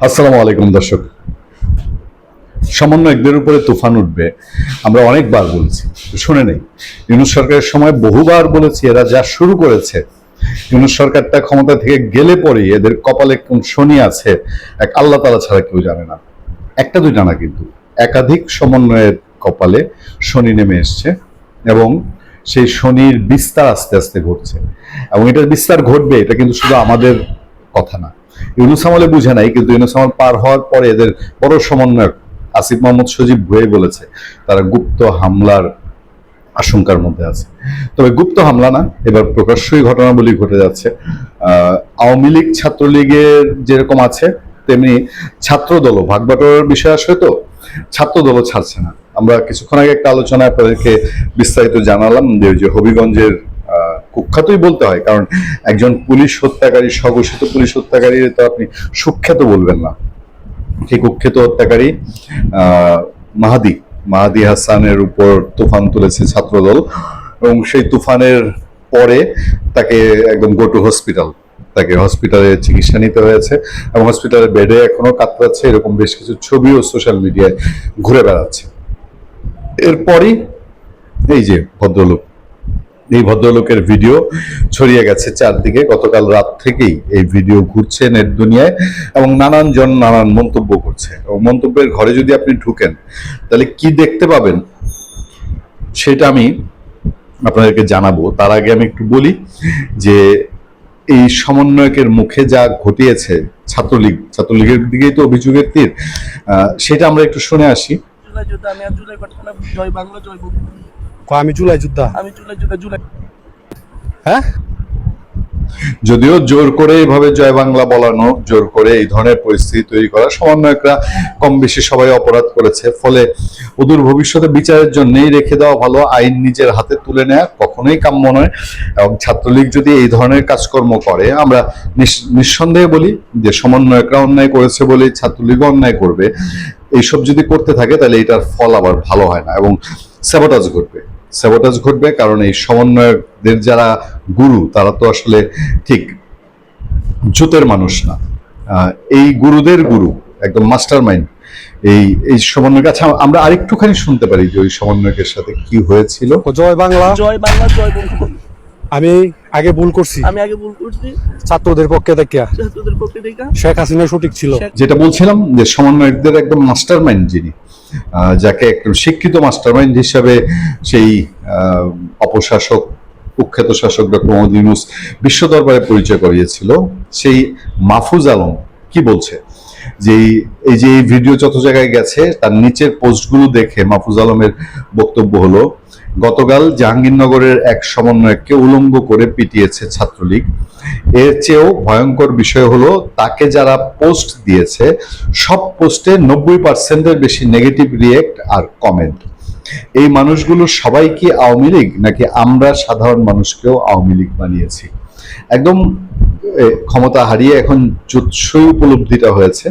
আসসালামু আলাইকুম দর্শক। সমন্বয়কদের উপরে তুফান উঠবে আমরা অনেকবার বলেছি, শুনে নেই। ইউনূস সরকারের সময় বহুবার বলেছি এরা যা শুরু করেছে, ইউনূস সরকারটা ক্ষমতা থেকে গেলে পরেই এদের কপালে কোন শনি আছে এক আল্লাহ তাআলা ছাড়া কেউ জানে না। একটা দুইটা না, কিন্তু একাধিক সমন্বয়ের কপালে শনি নেমে এসছে এবং সেই শনির বিস্তার আস্তে আস্তে ঘটছে। এবং এটার বিস্তার ঘটবে, এটা কিন্তু শুধু আমাদের কথা না। ইউনূস আমলে বুঝে নাই, কিন্তু ইউনূস আমল পার হওয়ার পরে এদের বড় সমন্বয়ক আসিফ মোহাম্মদ সজীব ভুঁইয়া বলেছে তারা গুপ্ত হামলার আশঙ্কার মধ্যে আছে। তবে গুপ্ত হামলা না, এবার প্রকাশ্যই ঘটনাবলী ঘটে যাচ্ছে। আওয়ামী লীগ ছাত্রলীগের যেরকম আছে তেমনি ছাত্রদলও ভাগবাটোয়ারার বিষয় আসে, তো ছাত্রদলও ছাড়ছে না। আমরা কিছুক্ষণ আগে একটা আলোচনায় আপনাদেরকে বিস্তারিত জানালাম যে হবিগঞ্জের কুখ্যাতই বলতে হয়, কারণ একজন পুলিশ হত্যাকারী, স্বঘোষিত পুলিশ হত্যাকারী তো আপনি সুখ্যাত বলবেন না। সেই কুখ্যাত হত্যাকারী মাহাদি হাসানের উপর তুফান তুলেছে ছাত্রদল, এবং সেই তুফানের পরে তাকে একদম গো টু হসপিটাল, তাকে হসপিটালে চিকিৎসা নিতে হয়েছে এবং হসপিটালের বেডে এখনো কাতরাচ্ছে। এরকম বেশ কিছু ছবিও সোশ্যাল মিডিয়ায় ঘুরে বেড়াচ্ছে। এরপরই এই যে এই ভদ্রলোকের ভিডিও ছড়িয়ে গেছে চারদিকে। গতকাল রাত থেকেই এই ভিডিও ঘুরছে নেট দুনিয়ায় এবং নানান জন নানান মন্তব্য করছে। এবং মন্তব্যের ঘরে যদি আপনি ঢুকেন তাহলে কি দেখতে পাবেন সেটা আমি আপনাদেরকে জানাবো। তার আগে আমি একটু বলি যে এই সমন্বয়কের মুখে যা ঘটিয়েছে ছাত্রলীগের দিকেই তো অভিযোগের তীর, সেটা আমরা একটু শুনে আসি। আমি জুলাই যোদ্ধা। হ্যাঁ, যদিও জোর করে এভাবে জয় বাংলা বলানো, জোর করে এই ধরনের পরিস্থিতি তৈরি করা, সমন্বয়করা কম বেশি সবাই অপরাধ করেছে। ফলে অদূর ভবিষ্যতে বিচারের জন্যই রেখে দেওয়া ভালো, আইন নিজের হাতে তুলে নেওয়া কখনোই কাম্য নয়। এবং ছাত্রলীগ যদি এই ধরনের কাজকর্ম করে, আমরা নিঃসন্দেহে বলি যে সমন্বয়করা অন্যায় করেছে বলেই ছাত্রলীগও অন্যায় করবে। এইসব যদি করতে থাকে তাহলে এটার ফল আবার ভালো হয় না এবং স্যাবোটাজ ঘটবে। কারণ এই সমন্বয়কদের যারা গুরু, তারা তো আসলে ঠিক জুতের মানুষ না। এই গুরুদের গুরু একদম মাস্টার মাইন্ড এই এই সমন্বয়ক। আচ্ছা, আমরা আরেকটুখানি শুনতে পারি যে ওই সমন্বয়কের সাথে কি হয়েছিল। জয় বাংলা। জয় বাংলা, জয় বঙ্গবন্ধু। আমি আগে ভুল করছি, ছাত্রদের পক্ষে থেকে শেখ হাসিনা সঠিক ছিল। যেটা বলছিলাম যে সমন্বয়কদের একদম মাস্টার মাইন্ড যিনি, যাকে একদম শিক্ষিত মাস্টার মাইন্ড হিসাবে সেই অপশাসক, কুখ্যাত শাসক ডক্টর মোহাম্মদ ইউনূস বিশ্ব দরবারে পরিচয় করিয়েছিল, সেই মাহফুজ আলম কি বলছে যে এই যে এই ভিডিও যত জায়গায় গেছে তার নিচের পোস্টগুলো দেখে মাহফুজ আলমের বক্তব্য হলো, গতকাল জাহাঙ্গীরনগরের এক সমন্বয়ককে উলঙ্গ করে পিটিয়েছে ছাত্রলীগ। এর চেয়েও ভয়ঙ্কর বিষয় হলো তাকে যারা পোস্ট দিয়েছে সব পোস্টে 90%-এর বেশি নেগেটিভ রিয়েক্ট আর কমেন্ট। এই মানুষগুলো সবাই কি আওয়ামী লীগ, নাকি আমরা সাধারণ মানুষকেও আওয়ামী লীগ বানিয়েছি? একদম ক্ষমতা হারিয়ে এখন জুৎসই উপলব্ধিটা হয়েছে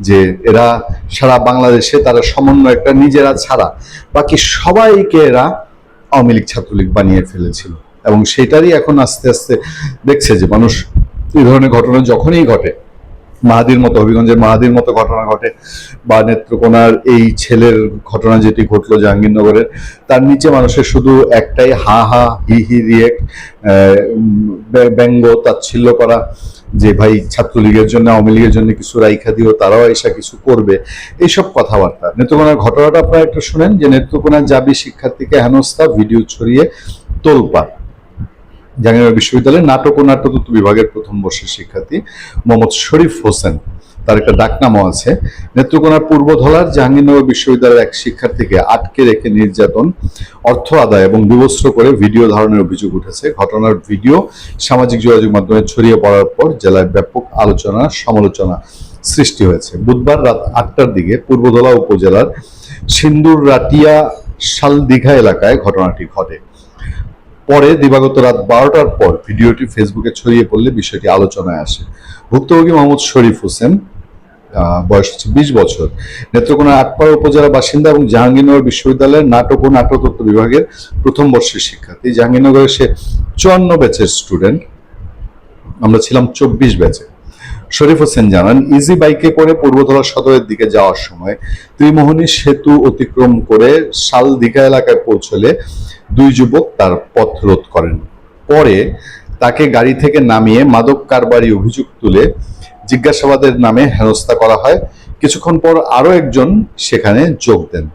যে এরা সারা বাংলাদেশে তারা সমন্বয়করা নিজেরা ছাড়া বাকি সবাইকে এরা আওয়ামী লীগ ছাত্রলীগ বানিয়ে ফেলেছিল। এবং সেটারই এখন আস্তে আস্তে দেখছে যে মানুষ এই ধরনের ঘটনা যখনই ঘটে, হবিগঞ্জের মাহাদির মতো ঘটনা ঘটে, বা নেত্রকোনার এই ছেলের ঘটনা যেটি ঘটলো জাহাঙ্গীরনগরের, তার নিচে মানুষের শুধু একটাই হা হা হি হি রিয়েক্ট, ব্যঙ্গ তাচ্ছিল্য করা যে ভাই ছাত্রলীগের জন্য আওয়ামী লীগের জন্য কিছু রাইখা দিও, তারাও এসা কিছু করবে, এইসব কথাবার্তা। নেত্রকোনার ঘটনাটা আপনারা একটু শুনেন যে নেত্রকোনার জাবি শিক্ষার্থীকে হেনস্থা ভিডিও ছড়িয়ে তোলপাড়। জাহাঙ্গীরনগর বিশ্ববিদ্যালয়ের নাটক ও নাট্যতত্ত্ব বিভাগের প্রথম বর্ষের শিক্ষার্থী মোহাম্মদ শরীফ হোসেন, তার একটা ডাকনামও আছে। নেত্রকোনার পূর্বধলার জাহাঙ্গীরনগর বিশ্ববিদ্যালয়ের এক শিক্ষার্থীকে আটকে রেখে নির্যাতন, অর্থ আদায় এবং বিবস্ত্র করে ভিডিও ধারণের অভিযোগ উঠেছে। ঘটনার ভিডিও সামাজিক যোগাযোগ মাধ্যমে ছড়িয়ে পড়ার পর জেলায় ব্যাপক আলোচনা সমালোচনা সৃষ্টি হয়েছে। বুধবার রাত 8টার দিকে পূর্বধলা উপজেলার সিন্দুররাটিয়া শালদিঘা এলাকায় ঘটনাটি ঘটে। পরে দিবাগত রাত 12টার পর ভিডিওটি ফেসবুকে ছড়িয়ে পড়লে বিষয়টি আলোচনায় আসে। ভুক্তভোগী মোহাম্মদ শরীফ হোসেন, বয়স হচ্ছে 20 বছর, নেত্রকোনার আটপাড়া উপজেলার বাসিন্দা এবং জাহাঙ্গীরনগর বিশ্ববিদ্যালয়ের নাটক ও নাট্যতত্ত্ব বিভাগের প্রথম বর্ষের শিক্ষার্থী। জাহাঙ্গীরনগরের সে 54 ব্যাচের স্টুডেন্ট, আমরা ছিলাম 24 ব্যাচে। শরীফ হোসেন জানান, ইজি বাইকে করে পূর্বধলা সদরের দিকে যাওয়ার সময় ত্রিমোহনী সেতু অতিক্রম করে শালদিঘা এলাকায় পৌঁছলে দুই যুবক তার পথ রোধ করেন। পরে তাকে গাড়ি থেকে নামিয়ে মাদক কারবারি অভিযোগ তুলে জিজ্ঞাসাবাদের নামে হেনস্থা করা হয়। কিছুক্ষণ পর আরো একজন সেখানে যোগ দেন।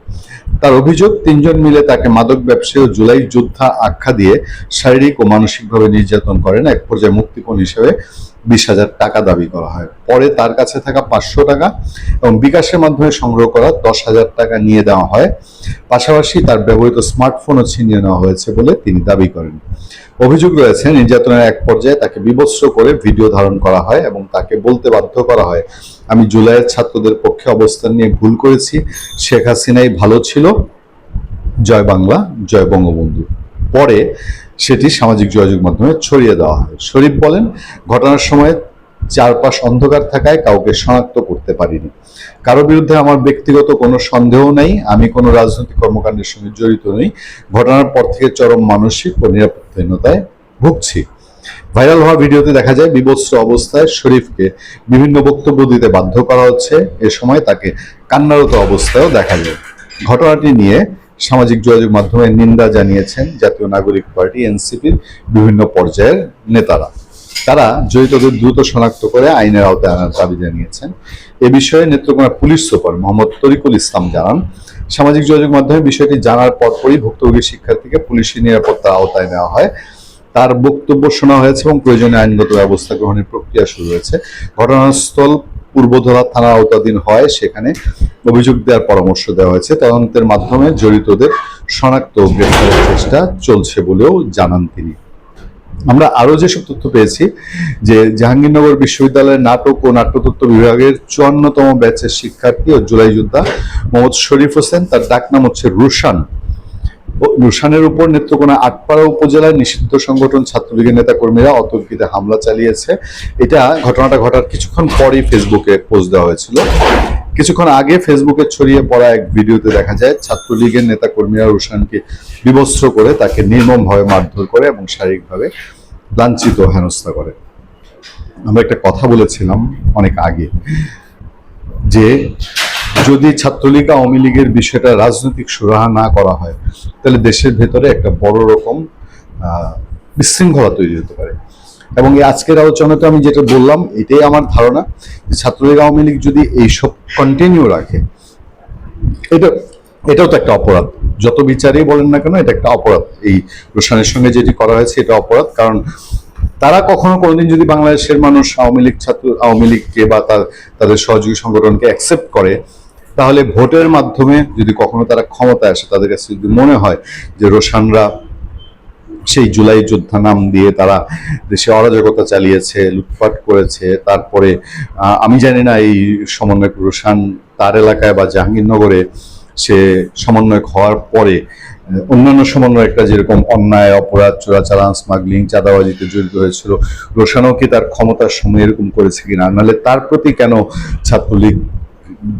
তার অভিযোগ, তিনজন মিলে তাকে মাদক ব্যবসায়ী ও জুলাই যোদ্ধা আখ্যা দিয়ে শারীরিক ও মানসিকভাবে নির্যাতন করেন। এক পর্যায়ে মুক্তিপণ হিসেবে 20,000 টাকা দাবি করা হয়। পরে তার কাছে থাকা 500 টাকা এবং বিকাশের মাধ্যমে সংগ্রহ করা 10,000 টাকা নিয়ে দেওয়া হয়। পাশাপাশি তার ব্যবহৃত স্মার্টফোনও ছিনিয়ে নেওয়া হয়েছে বলে তিনি দাবি করেন। অভিযোগ রয়েছে, নির্যাতনের এক পর্যায়ে তাকে বিবস্ত্র করে ভিডিও ধারণ করা হয় এবং তাকে বলতে বাধ্য করা হয়, আমি জুলাইয়ের ছাত্রদের পক্ষে অবস্থান নিয়ে ভুল করেছি, শেখ হাসিনাই ভালো ছিল, জয় বাংলা, জয় বঙ্গবন্ধু। পরে সেটি সামাজিক যোগাযোগ মাধ্যমে ছড়িয়ে দেওয়া হয়। শরীফ বলেন, ঘটনার সময় চারপাশ অন্ধকার থাকায় কাউকে শনাক্ত করতে পারিনি। কারো বিরুদ্ধে আমার ব্যক্তিগত কোনো সন্দেহ নেই, আমি কোনো রাজনৈতিক কর্মকাণ্ডের সঙ্গে জড়িত নই। ঘটনার পর থেকে চরম মানসিক ও নিরাপত্তাহীনতায় ভুগছি। ভাইরাল হওয়া ভিডিওতে দেখা যায় বিবস্ত্র অবস্থায় শরীফকে বিভিন্ন বক্তব্য দিতে বাধ্য করা হচ্ছে। এ সময় তাকে কান্নারত অবস্থায়ও দেখা যায়। ঘটনাটি নিয়ে সামাজিক যোগাযোগ মাধ্যমে নিন্দা জানিয়েছেন জাতীয় নাগরিক পার্টি এনসিপির বিভিন্ন পর্যায়ের নেতারা। তারা জড়িতদের দ্রুত শনাক্ত করে আইনের আওতায় আনার দাবি জানিয়েছেন। এ বিষয়ে নেত্রকোনা পুলিশ সুপার মোহাম্মদ তরিকুল ইসলাম জানান, সামাজিক যোগাযোগ মাধ্যমে বিষয়টি জানার পরপরই ভুক্তভোগী শিক্ষার্থীকে পুলিশি নিরাপত্তার আওতায় নেওয়া হয়। তার বক্তব্য শোনা হয়েছে এবং প্রয়োজনীয় আইনগত ব্যবস্থা গ্রহণের প্রক্রিয়া শুরু হয়েছে। ঘটনাস্থল পূর্বধলা থানার আওতাধীন হয়, সেখানে অভিযোগ দেওয়ার পরামর্শ দেওয়া হয়েছে। তদন্তের মাধ্যমে জড়িতদের শনাক্ত ও গ্রেফতারের চেষ্টা চলছে বলেও জানান তিনি। আমরা আরো যেসব তথ্য পেয়েছি যে জাহাঙ্গীরনগর বিশ্ববিদ্যালয়ের নাটক ও নাট্যতত্ত্ব বিভাগের 54তম ব্যাচের শিক্ষার্থী ও জুলাই যোদ্ধা মোহাম্মদ শরীফ হোসেন, তার ডাকনাম হচ্ছে রুশান। রুশানের উপর নেত্রকোনা আটপাড়া উপজেলায় নিষিদ্ধ সংগঠন ছাত্রলীগের নেতাকর্মীরা অতর্কিতে হামলা চালিয়েছে। এটা ঘটনাটা ঘটার কিছুক্ষণ পরেই ফেসবুকে পোস্ট দেওয়া হয়েছিল। কিছুক্ষণ আগে ফেসবুকে ছড়িয়ে পড়া এক ভিডিওতে দেখা যায় ছাত্রলীগের নেতাকর্মীরা রুশানকে বিবস্ত্র করে তাকে নির্মমভাবে মারধর করে এবং শারীরিকভাবে লাঞ্ছিত হেনস্থা করে। আমরা একটা কথা বলেছিলাম অনেক আগে যে যদি ছাত্রলীগ আওয়ামী লীগের বিষয়টা রাজনৈতিক সুরাহা না করা হয়, তাহলে দেশের ভেতরে একটা বড় রকম বিশৃঙ্খলা তৈরি হতে পারে। এবং এই আজকের আলোচনাতে আমি যেটা বললাম, এটাই আমার ধারণা যে ছাত্রলীগ আওয়ামী লীগ যদি এইসব কন্টিনিউ রাখে, এটাও তো একটা অপরাধ। যত বিচারেই বলেন না কেন, এটা একটা অপরাধ। এই রোশানের সঙ্গে যেটি করা হয়েছে এটা অপরাধ। কারণ তারা কখনো কোনোদিন যদি বাংলাদেশের মানুষ আওয়ামী লীগকে বা তাদের সহযোগী সংগঠনকে অ্যাকসেপ্ট করে, তাহলে ভোটের মাধ্যমে যদি কখনো তারা ক্ষমতায় আসে, তাদের কাছে যদি মনে হয় যে রোশানরা সেই জুলাই যোদ্ধা নাম দিয়ে তারা দেশে অরাজকতা চালিয়েছে, লুটপাট করেছে, তারপরে আমি জানি না এই সমন্বয়ক রোশান তার এলাকায় বা জাহাঙ্গীরনগরে সে সমন্বয়ক হওয়ার পরে অন্যান্য সমন্বয়করা যেরকম অন্যায়, অপরাধ, চোরাচালান, স্মাগলিং, চাঁদাবাজিতে জড়িত হয়েছিল, রোশানও কি তার ক্ষমতার সময় এরকম করেছে কিনা? নাহলে তার প্রতি কেন ছাত্রলীগ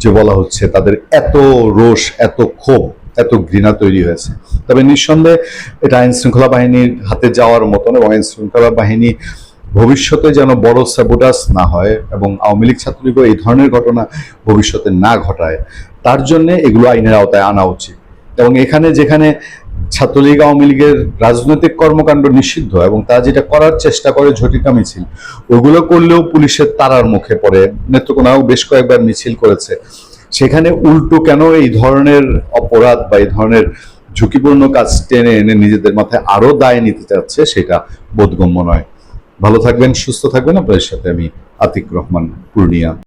যে বলা হচ্ছে তাদের এত রোষ, এত ক্ষোভ, এত ঘৃণা তৈরি হয়েছে? তবে নিঃসন্দেহে এটা আইন শৃঙ্খলা বাহিনীর হাতে যাওয়ার মতন, এবং আইন শৃঙ্খলা বাহিনী ভবিষ্যতে যেন বড় স্যাবোটাস না হয় এবং আওয়ামী লীগ ছাত্রলীগও এই ধরনের ঘটনা ভবিষ্যতে না ঘটায়, তার জন্য এগুলো আইনের আওতায় আনা উচিত। এবং এখানে যেখানে ছাত্রলীগ আওয়ামী লীগের রাজনৈতিক কর্মকাণ্ড নিষিদ্ধ এবং তারা যেটা করার চেষ্টা করে ঝটিকা মিছিল, ওগুলো করলেও পুলিশের তাড়ার মুখে পড়ে। নেত্রকোনাও বেশ কয়েকবার মিছিল করেছে, সেখানে উল্টো কেন এই ধরনের অপরাধ বা এই ধরনের ঝুঁকিপূর্ণ কাজ টেনে এনে নিজেদের মাথায় আরো দায় নিতে চাচ্ছে, সেটা বোধগম্য নয়। ভালো থাকবেন, সুস্থ থাকবেন। আপনাদের সাথে আমি আতিক রহমান, পূর্ণিয়া।